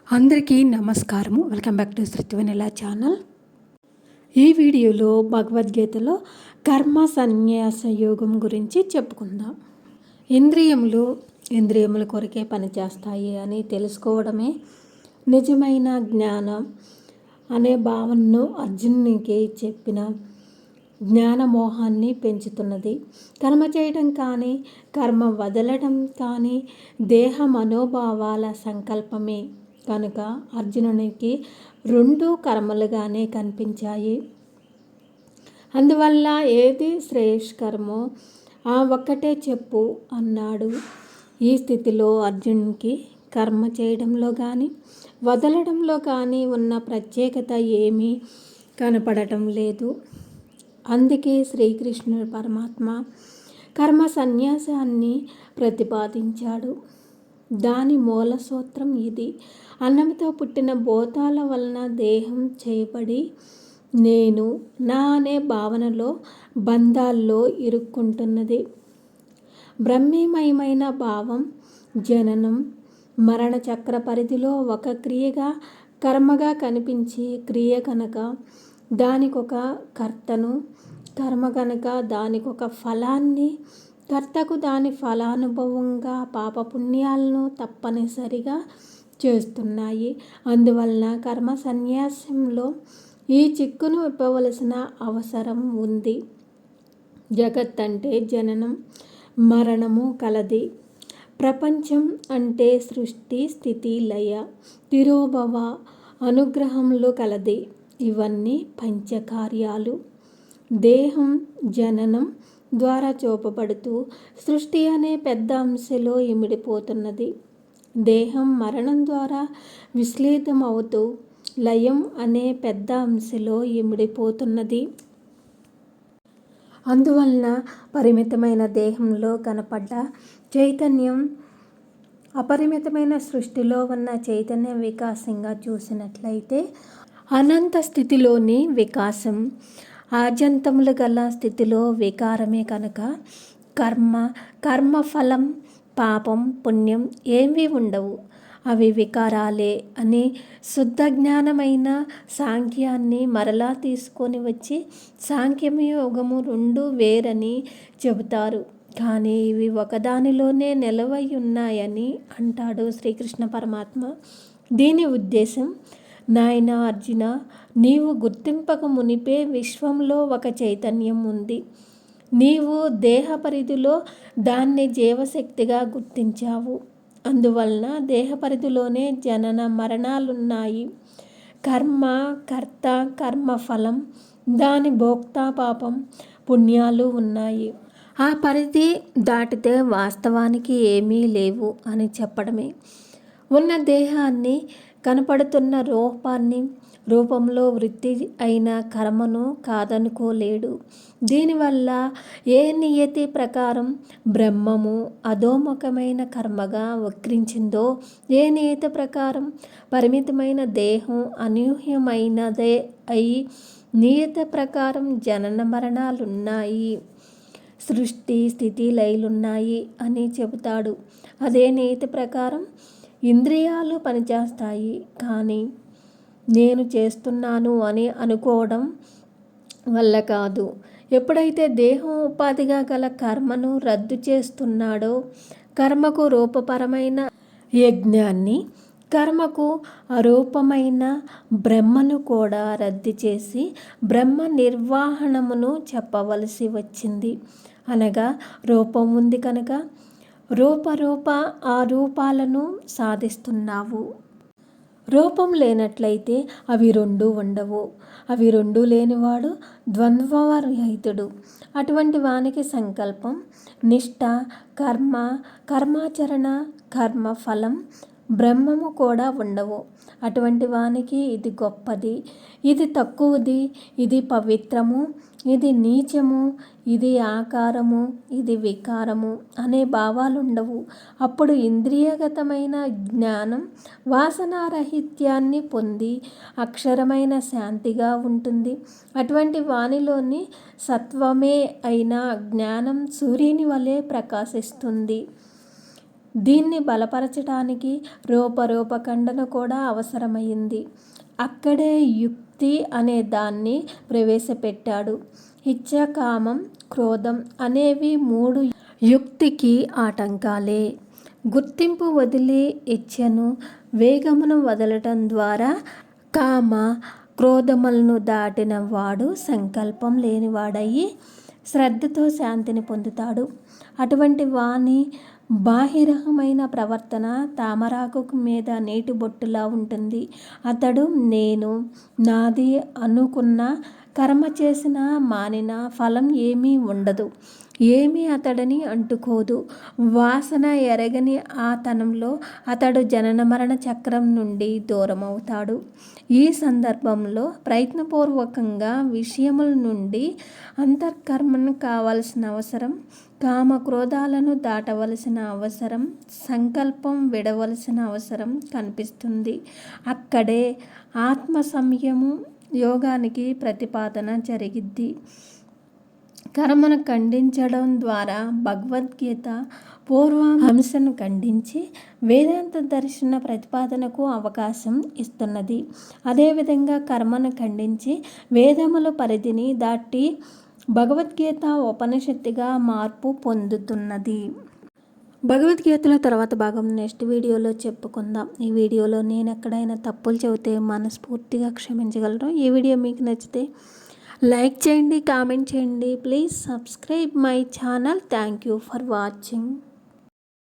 అందరికీ నమస్కారము. Welcome back to Shrutivennela channel. ఈ వీడియోలో భగవద్గీతలో కర్మ సన్యాస యోగం గురించి చెప్పుకుందాం. ఇంద్రియముల కొరకే పనిచేస్తాయి అని తెలుసుకోవడమే నిజమైన జ్ఞానం అనే భావనను అర్జునునికి చెప్పిన జ్ఞానమోహాన్ని పెంచుతున్నది. కర్మ చేయడం కానీ కర్మ వదలడం కానీ దేహ మనోభావాల సంకల్పమే కనుక అర్జునునికి రెండు కర్మలుగానే కనిపించాయి. అందువల్ల ఏది శ్రేయస్కరమో ఆ ఒక్కటే చెప్పు అన్నాడు. ఈ స్థితిలో అర్జునునికి కర్మ చేయడంలో కానీ వదలడంలో కానీ ఉన్న ప్రత్యేకత ఏమీ కనపడటం లేదు. అందుకే శ్రీకృష్ణుడు పరమాత్మ కర్మ సన్యాసాన్ని ప్రతిపాదించాడు. దాని మూల సూత్రం ఇది. అన్నంతో పుట్టిన భూతాల వలన దేహం చేయబడి నేను నా అనే భావనలో బంధాల్లో ఇరుక్కుంటున్నది. బ్రహ్మమయమైన భావం జననం మరణ చక్ర పరిధిలో ఒక క్రియగా కర్మగా కనిపించి క్రియ కనుక దానికొక కర్తను, కర్మ కనుక దానికొక ఫలాన్ని, కర్తకు దాని ఫలానుభవంగా పాపపుణ్యాలను తప్పనిసరిగా చేస్తున్నాయి. అందువలన కర్మ సన్యాసంలో ఈ చిక్కును విప్పవలసిన అవసరం ఉంది. జగత్ అంటే జననం మరణము కలది. ప్రపంచం అంటే సృష్టి స్థితి లయ తిరోభవ అనుగ్రహములు కలది. ఇవన్నీ పంచకార్యాలు. దేహం జననం ద్వారా చూపబడుతూ సృష్టి అనే పెద్ద అంశలో ఇమిడిపోతున్నది. దేహం మరణం ద్వారా విశ్లేషం అవుతూ లయం అనే పెద్ద అంశలో ఇమిడిపోతున్నది. అందువలన పరిమితమైన దేహంలో కనపడ్డ చైతన్యం అపరిమితమైన సృష్టిలో ఉన్న చైతన్య వికాసంగా చూసినట్లయితే అనంత స్థితిలోని వికాసం, ఆద్యంతములు గల స్థితిలో వికారమే కనుక కర్మఫలం పాపం పుణ్యం ఏమీ ఉండవు, అవి వికారాలే అని శుద్ధ జ్ఞానమైన సాంఖ్యాన్ని మరలా తీసుకొని వచ్చి సాంఖ్యయోగము రెండు వేరని చెబుతారు. కానీ ఇవి ఒకదానిలోనే నిలవై ఉన్నాయని అంటాడు శ్రీకృష్ణ పరమాత్మ. దీని ఉద్దేశం, నాయన అర్జున, నీవు గుర్తింపక మునిపే విశ్వంలో ఒక చైతన్యం ఉంది. నీవు దేహ పరిధిలో దాన్ని జీవశక్తిగా గుర్తించావు. అందువలన దేహ పరిధిలోనే జనన మరణాలున్నాయి. కర్మ కర్త, కర్మఫలం, దాని భోక్త పాపం పుణ్యాలు ఉన్నాయి. ఆ పరిధి దాటితే వాస్తవానికి ఏమీ లేవు అని చెప్పడమే. ఉన్న దేహాన్ని, కనపడుతున్న రూపంలో వృత్తి అయిన కర్మను కాదనుకోలేడు. దీనివల్ల ఏ నియతి ప్రకారం బ్రహ్మము అధోముఖమైన కర్మగా వక్రించిందో, ఏ నియతి ప్రకారం పరిమితమైన దేహం అనూహ్యమైనదే అయి నియతి ప్రకారం జనన మరణాలున్నాయి, సృష్టి స్థితి లయలున్నాయి అని చెబుతాడు. అదే నియతి ప్రకారం ఇంద్రియాలు పనిచేస్తాయి. కానీ నేను చేస్తున్నాను అని అనుకోవడం వల్ల కాదు. ఎప్పుడైతే దేహం ఉపాధిగా గల కర్మను రద్దు చేస్తున్నాడో, కర్మకు రూపపరమైన యజ్ఞాన్ని, కర్మకు అరూపమైన బ్రహ్మను కూడా రద్దు చేసి బ్రహ్మ నిర్వాహణమును చెప్పవలసి వచ్చింది. అనగా రూపం ఉంది కనుక రూప ఆ రూపాలను సాధిస్తున్నావు. రూపం లేనట్లయితే అవి రెండూ ఉండవు. అవి రెండూ లేనివాడు ద్వంద్వరహితుడు. అటువంటి వానికి సంకల్పం, నిష్ఠ, కర్మాచరణ, కర్మఫలం, బ్రహ్మము కూడా ఉండవు. అటువంటి వానికి ఇది గొప్పది, ఇది తక్కువది, ఇది పవిత్రము, ఇది నీచము, ఇది ఆకారము, ఇది వికారము అనే భావాలుండవు. అప్పుడు ఇంద్రియగతమైన జ్ఞానం వాసనారాహిత్యాన్ని పొంది అక్షరమైన శాంతిగా ఉంటుంది. అటువంటి వానిలోని సత్వమే అయిన జ్ఞానం సూర్యుని వలె ప్రకాశిస్తుంది. దీన్ని బలపరచడానికి రూపఖండన కూడా అవసరమైంది. అక్కడే యుక్తి అనే దాన్ని ప్రవేశపెట్టాడు. ఇచ్చ, కామం, క్రోధం అనేవి 3 యుక్తికి ఆటంకాలే. గుర్తింపు వదిలి ఇచ్ఛను, వేగమును వదలటం ద్వారా కామ క్రోధములను దాటిన వాడు సంకల్పం లేనివాడయ్యి శ్రద్ధతో శాంతిని పొందుతాడు. అటువంటి వాని బాహిరమైన ప్రవర్తన తామరాకు మీద నీటి బొట్టులా ఉంటుంది. అతడు నేను, నాది అనుకున్న, కర్మ చేసిన మానిన ఫలం ఏమీ ఉండదు. ఏమీ అతడిని అంటుకోదు. వాసన ఎరగని ఆ తనంలో అతడు జనన మరణ చక్రం నుండి దూరమవుతాడు. ఈ సందర్భంలో ప్రయత్నపూర్వకంగా విషయముల నుండి అంతర్కర్మను కావలసిన అవసరం, కామక్రోధాలను దాటవలసిన అవసరం, సంకల్పం విడవలసిన అవసరం కనిపిస్తుంది. అక్కడే ఆత్మ సంయము యోగానికి ప్రతిపాదన జరిగిద్ది. కర్మను ఖండించడం ద్వారా భగవద్గీత పూర్వాంశను ఖండించి వేదాంత దర్శన ప్రతిపాదనకు అవకాశం ఇస్తున్నది. అదేవిధంగా కర్మను ఖండించి వేదముల పరిధిని దాటి భగవద్గీత ఉపనిషత్తుగా మార్పు పొందుతున్నది. భగవద్గీతలో తర్వాత భాగం నెక్స్ట్ వీడియోలో చెప్పుకుందాం. ఈ వీడియోలో నేను ఎక్కడైనా తప్పులు చెబితే మనస్ఫూర్తిగా క్షమించగలరు. ఈ వీడియో మీకు నచ్చితే లైక్ చేయండి, కామెంట్ చేయండి. Please subscribe my channel. Thank you for watching.